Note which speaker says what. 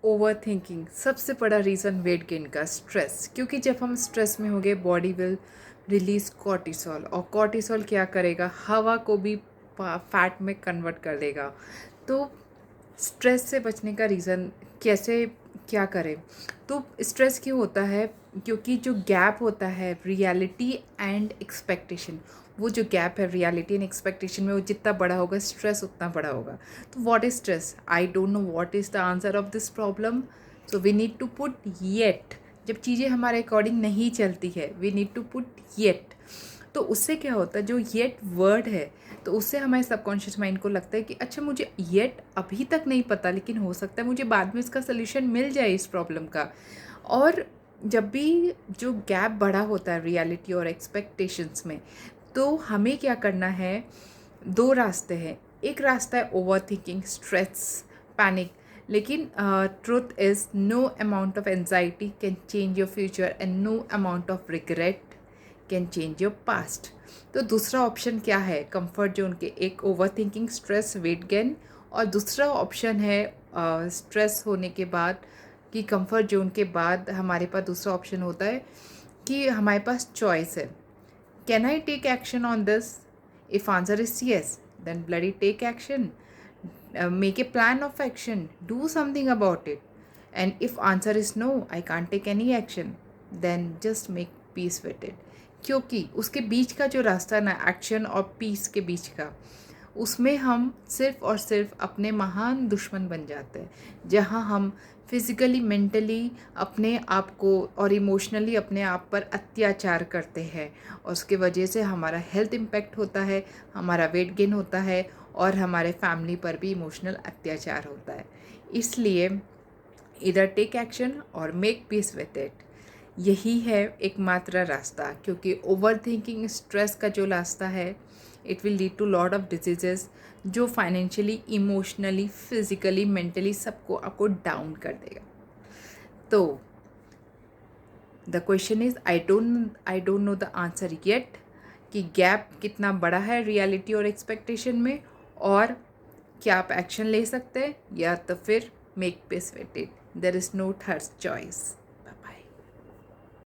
Speaker 1: Over thinking सबसे बड़ा reason weight gain का स्ट्रेस, क्योंकि जब हम स्ट्रेस में होंगे बॉडी विल रिलीज कॉर्टिसोल, और कॉर्टिसोल क्या करेगा, हवा को भी फैट में कन्वर्ट कर देगा। तो स्ट्रेस से बचने का रीज़न कैसे, क्या करें? तो स्ट्रेस क्यों होता है? क्योंकि जो गैप होता है रियलिटी एंड एक्सपेक्टेशन, वो जो गैप है रियलिटी एंड एक्सपेक्टेशन में, वो जितना बड़ा होगा स्ट्रेस उतना बड़ा होगा। तो what is stress? I don't know what is the answer of this problem, so we need to put yet. जब चीज़ें हमारे अकॉर्डिंग नहीं चलती है, we need to put yet. तो उससे क्या होता है, जो येट वर्ड है, तो उससे हमारे सबकॉन्शियस माइंड को लगता है कि अच्छा, मुझे येट अभी तक नहीं पता, लेकिन हो सकता है मुझे बाद में इसका सोल्यूशन मिल जाए इस प्रॉब्लम का। और जब भी जो गैप बड़ा होता है रियलिटी और एक्सपेक्टेशंस में, तो हमें क्या करना है, दो रास्ते हैं। एक रास्ता है ओवर थिंकिंग, स्ट्रेस, पैनिक, लेकिन truth is no amount of anxiety can change your future and no amount of regret can change your past. तो दूसरा ऑप्शन क्या है, कंफर्ट जोन के, एक over thinking, stress, weight gain, और दूसरा option है स्ट्रेस होने के बाद कि कंफर्ट जोन के बाद हमारे पास दूसरा ऑप्शन होता है कि हमारे पास चॉइस है। Can I take action on this? If answer is yes, then bloody take action. Make a plan of action, do something about it. And if answer is no, I can't take any action, then just make peace with it. क्योंकि उसके बीच का जो रास्ता है ना, action और piece के बीच का, उसमें हम सिर्फ और सिर्फ अपने महान दुश्मन बन जाते हैं, जहाँ हम फिज़िकली, मेंटली अपने आप को और इमोशनली अपने आप पर अत्याचार करते हैं, और उसके वजह से हमारा हेल्थ इम्पैक्ट होता है, हमारा वेट गेन होता है, और हमारे फैमिली पर भी इमोशनल अत्याचार होता है। इसलिए इधर टेक एक्शन और मेक पीस विथ इट, यही है एकमात्र रास्ता। क्योंकि ओवर थिंकिंग, स्ट्रेस का जो रास्ता है, it will lead to lot of diseases, जो फाइनेंशियली, इमोशनली, फिजिकली, मेंटली सबको आपको डाउन कर देगा। तो the question is, I don't know the answer yet, कि गैप कितना बड़ा है रियलिटी और एक्सपेक्टेशन में, और क्या आप एक्शन ले सकते हैं, या तो फिर make peace with it. There is no third choice.